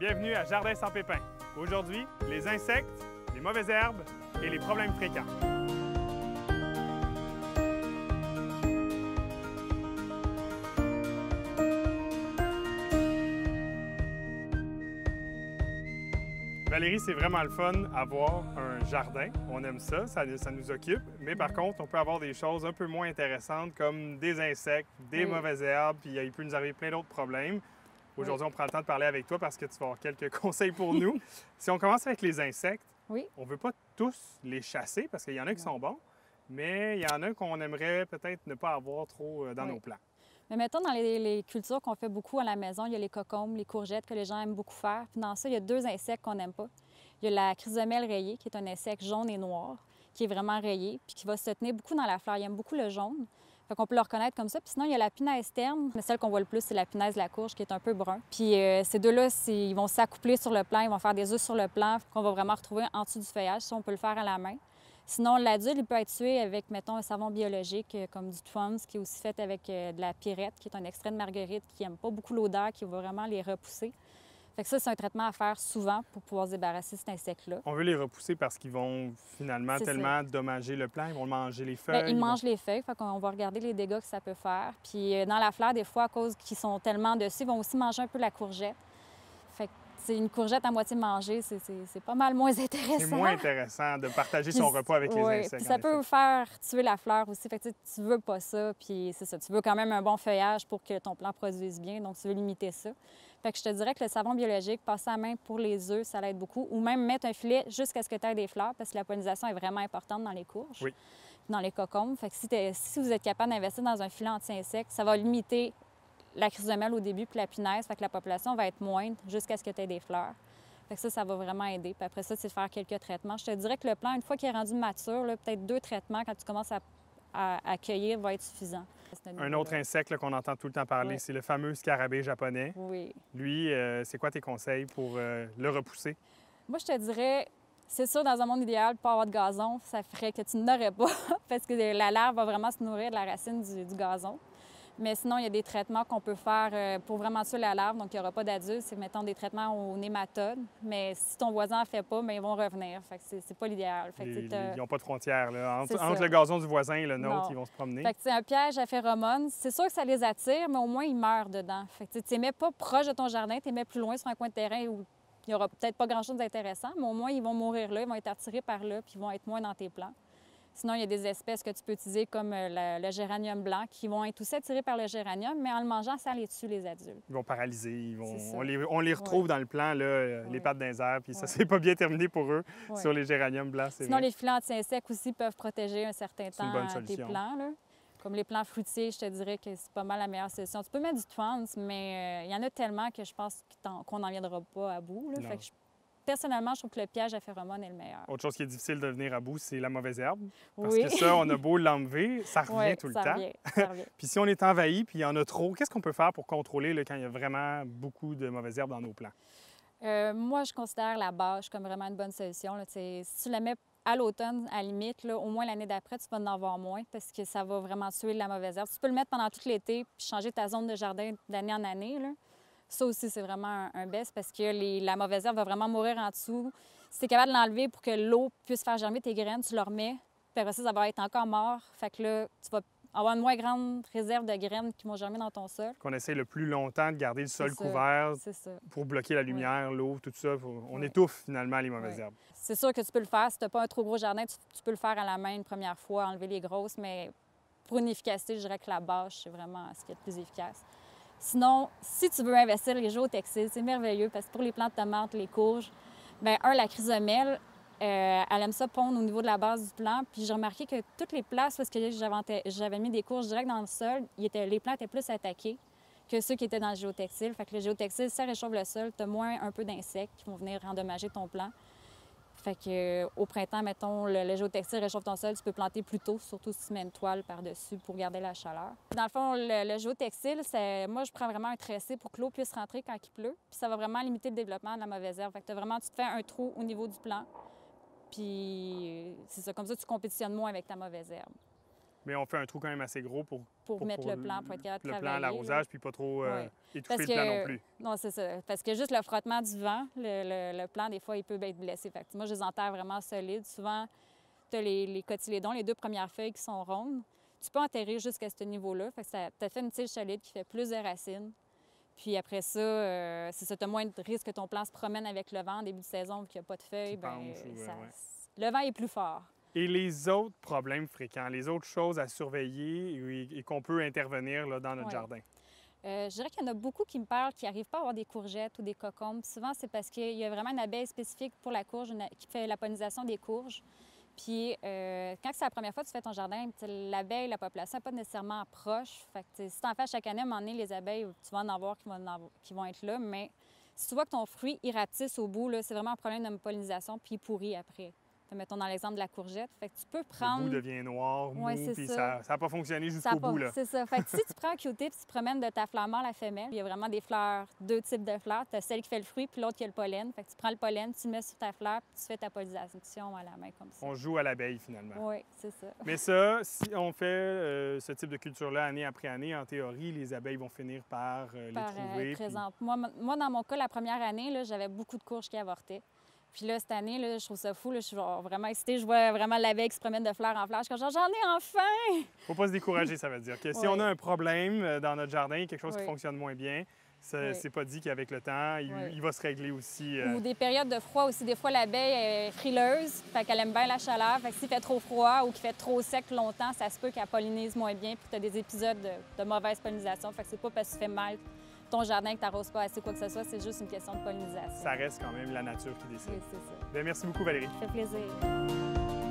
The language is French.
Bienvenue à Jardin sans pépins. Aujourd'hui, les insectes, les mauvaises herbes et les problèmes fréquents. Valérie, c'est vraiment le fun avoir un jardin. On aime ça, ça nous occupe. Mais par contre, on peut avoir des choses un peu moins intéressantes comme des insectes, des mauvaises herbes, puis il peut nous arriver plein d'autres problèmes. Aujourd'hui, on prend le temps de parler avec toi parce que tu vas avoir quelques conseils pour nous. Si on commence avec les insectes, on ne veut pas tous les chasser parce qu'il y en a qui sont bons, mais il y en a qu'on aimerait peut-être ne pas avoir trop dans nos plants. Mais mettons, dans les cultures qu'on fait beaucoup à la maison, il y a les cocombes, les courgettes que les gens aiment beaucoup faire. Puis dans ça, il y a deux insectes qu'on n'aime pas. Il y a la chrysomèle rayée, qui est un insecte jaune et noir, qui est vraiment rayé, puis qui va se tenir beaucoup dans la fleur. Il aime beaucoup le jaune. Fait qu'on peut le reconnaître comme ça. Puis sinon, il y a la punaise terne. Mais celle qu'on voit le plus, c'est la punaise de la courge, qui est un peu brun. Puis ces deux-là, ils vont s'accoupler sur le plant, ils vont faire des œufs sur le plant, qu'on va vraiment retrouver en dessous du feuillage. Ça, on peut le faire à la main. Sinon, l'adulte, il peut être tué avec, mettons, un savon biologique comme du Twums, qui est aussi fait avec de la pyrète, qui est un extrait de marguerite, qui n'aime pas beaucoup l'odeur, qui va vraiment les repousser. Fait que ça, c'est un traitement à faire souvent pour pouvoir se débarrasser de cet insecte-là. On veut les repousser parce qu'ils vont finalement tellement dommager le plant, ils vont manger les feuilles. Bien, ils mangent les feuilles, fait qu'on va regarder les dégâts que ça peut faire. Puis dans la fleur, des fois, à cause qu'ils sont tellement dessus, ils vont aussi manger un peu la courgette. Fait que c'est une courgette à moitié mangée, c'est pas mal moins intéressant. C'est moins intéressant de partager son repas avec les insectes. Puis ça peut faire tuer la fleur aussi. Fait que tu veux pas ça, puis c'est ça. Tu veux quand même un bon feuillage pour que ton plant produise bien, donc tu veux limiter ça. Fait que je te dirais que le savon biologique, passer à la main pour les œufs, ça l'aide beaucoup. Ou même mettre un filet jusqu'à ce que tu aies des fleurs, parce que la pollinisation est vraiment importante dans les courges, dans les cocombes. Fait que si vous êtes capable d'investir dans un filet anti-insectes, ça va limiter la chrysomèle au début puis la punaise, fait que la population va être moindre jusqu'à ce que tu aies des fleurs. Fait que ça va vraiment aider. Puis après ça, c'est de faire quelques traitements. Je te dirais que le plant, une fois qu'il est rendu mature, peut-être 2 traitements, quand tu commences à cueillir, va être suffisant. Un autre insecte qu'on entend tout le temps parler, c'est le fameux scarabée japonais. Oui. Lui, c'est quoi tes conseils pour le repousser? Moi, je te dirais, c'est sûr, dans un monde idéal, pas avoir de gazon, ça ferait que tu n'aurais pas, parce que la larve va vraiment se nourrir de la racine du gazon. Mais sinon, il y a des traitements qu'on peut faire pour vraiment tuer la larve, donc il n'y aura pas d'adulte. C'est, mettons, des traitements aux nématodes. Mais si ton voisin n'en fait pas, bien, ils vont revenir. Fait que c'est pas l'idéal. Ils n'ont pas de frontières, là. Entre le gazon du voisin et le nôtre, ils vont se promener. Fait que c'est un piège à phéromones. C'est sûr que ça les attire, mais au moins, ils meurent dedans. Fait que tu les mets pas proche de ton jardin, tu les mets plus loin sur un coin de terrain où il n'y aura peut-être pas grand-chose d'intéressant, mais au moins, ils vont mourir là, ils vont être attirés par là, puis ils vont être moins dans tes plants. Sinon, il y a des espèces que tu peux utiliser comme le géranium blanc qui vont être aussi attirés par le géranium, mais en le mangeant, ça les tue, les adultes. Ils vont paralyser. On les retrouve dans le plant, là, les pattes dans les airs, puis ça, c'est pas bien terminé pour eux sur les géraniums blancs. Sinon, les filets anti-insectes aussi peuvent protéger un certain temps tes plants. Là. Comme les plants fruitiers, je te dirais que c'est pas mal la meilleure solution. Tu peux mettre du Twans, mais il y en a tellement que je pense qu'on n'en viendra pas à bout. Là. Fait que personnellement, je trouve que le piège à phéromones est le meilleur. Autre chose qui est difficile de venir à bout, c'est la mauvaise herbe. Parce que ça, on a beau l'enlever, ça revient tout le temps. Ça revient. Puis si on est envahi puis il y en a trop, qu'est-ce qu'on peut faire pour contrôler là, quand il y a vraiment beaucoup de mauvaises herbes dans nos plants? Moi, je considère la bâche comme vraiment une bonne solution. Là. Si tu la mets à l'automne, à la limite, là, au moins l'année d'après, tu vas en avoir moins parce que ça va vraiment tuer la mauvaise herbe. Tu peux le mettre pendant tout l'été puis changer ta zone de jardin d'année en année. Là. Ça aussi, c'est vraiment un best parce que la mauvaise herbe va vraiment mourir en dessous. Si tu es capable de l'enlever pour que l'eau puisse faire germer tes graines, tu le remets. Puis après ça va être encore mort. Fait que là, tu vas avoir une moins grande réserve de graines qui vont germer dans ton sol. Qu'on essaie le plus longtemps de garder le sol couvert pour bloquer la lumière, l'eau, tout ça. On étouffe finalement les mauvaises herbes. C'est sûr que tu peux le faire. Si tu n'as pas un trop gros jardin, tu peux le faire à la main une première fois, enlever les grosses. Mais pour une efficacité, je dirais que la bâche, c'est vraiment ce qui est le plus efficace. Sinon, si tu veux investir les géotextiles, c'est merveilleux parce que pour les plantes de tomates, les courges, bien, la chrysomèle, elle aime ça pondre au niveau de la base du plant. Puis j'ai remarqué que toutes les places où j'avais mis des courges direct dans le sol, les plants étaient plus attaqués que ceux qui étaient dans le géotextile. Fait que le géotextile, ça réchauffe le sol, tu as moins un peu d'insectes qui vont venir endommager ton plant. Fait que au printemps, mettons, le géotextile réchauffe ton sol, tu peux planter plus tôt, surtout si tu mets une toile par-dessus pour garder la chaleur. Dans le fond, le géotextile, moi, je prends vraiment un tressé pour que l'eau puisse rentrer quand il pleut, puis ça va vraiment limiter le développement de la mauvaise herbe. Fait que tu te fais un trou au niveau du plant, puis c'est ça, comme ça, tu compétitionnes moins avec ta mauvaise herbe. Mais on fait un trou quand même assez gros pour mettre le plan, pour être capable de le travailler. plan, l'arrosage, puis pas trop étouffer le plan non plus. Non, c'est ça. Parce que juste le frottement du vent, le plan, des fois, il peut être blessé. Fait que moi, je les enterre vraiment solides. Souvent, tu as les cotylédons, les 2 premières feuilles qui sont rondes. Tu peux enterrer jusqu'à ce niveau-là. Fait que ça te fait une tige solide qui fait plus de racines. Puis après ça, c'est ça, tu as moins de risque que ton plan se promène avec le vent en début de saison, vu qu'il n'y a pas de feuilles. Le vent est plus fort. Et les autres problèmes fréquents, les autres choses à surveiller et qu'on peut intervenir là, dans notre jardin? Je dirais qu'il y en a beaucoup qui me parlent qui n'arrivent pas à avoir des courgettes ou des cocombes. Souvent, c'est parce qu'il y a vraiment une abeille spécifique pour la courge qui fait la pollinisation des courges. Puis, quand c'est la première fois que tu fais ton jardin, l'abeille, la population n'est pas nécessairement proche. Fait que, si tu en fais chaque année, à un moment donné, les abeilles, tu vas en avoir qui vont être là. Mais si tu vois que ton fruit irratisse au bout, c'est vraiment un problème de pollinisation, puis il pourrit après. Mettons dans l'exemple de la courgette. Fait que tu peux prendre... Le bout devient noir, mou, puis ça n'a pas fonctionné jusqu'au bout. C'est ça. Fait que si tu prends un Q-tip, tu promènes de ta fleur mâle à femelle, il y a vraiment des fleurs, 2 types de fleurs. Tu as celle qui fait le fruit, puis l'autre qui a le pollen. Fait que tu prends le pollen, tu le mets sur ta fleur, puis tu fais ta pollinisation à la main comme ça. On joue à l'abeille, finalement. Oui, c'est ça. Mais ça, si on fait ce type de culture-là année après année, en théorie, les abeilles vont finir par les trouver. Présente. Puis... Moi, dans mon cas, la première année, j'avais beaucoup de courges qui avortaient. Puis là, cette année, je trouve ça fou. Je suis vraiment excitée. Je vois vraiment l'abeille qui se promène de fleur en fleur. Je suis comme, j'en ai enfin! Faut pas se décourager, ça veut dire. Que si on a un problème dans notre jardin, quelque chose qui fonctionne moins bien, c'est pas dit qu'avec le temps, il va se régler aussi. Ou des périodes de froid aussi. Des fois, l'abeille est frileuse, fait qu'elle aime bien la chaleur. Fait que s'il fait trop froid ou qu'il fait trop sec longtemps, ça se peut qu'elle pollinise moins bien puis que tu as des épisodes de mauvaise pollinisation. Fait que c'est pas parce que tu fais mal ton jardin que tu n'arroses pas assez quoi que ce soit, c'est juste une question de pollinisation. Ça reste quand même la nature qui décide. Oui, c'est ça. Bien, merci beaucoup, Valérie. Ça fait plaisir.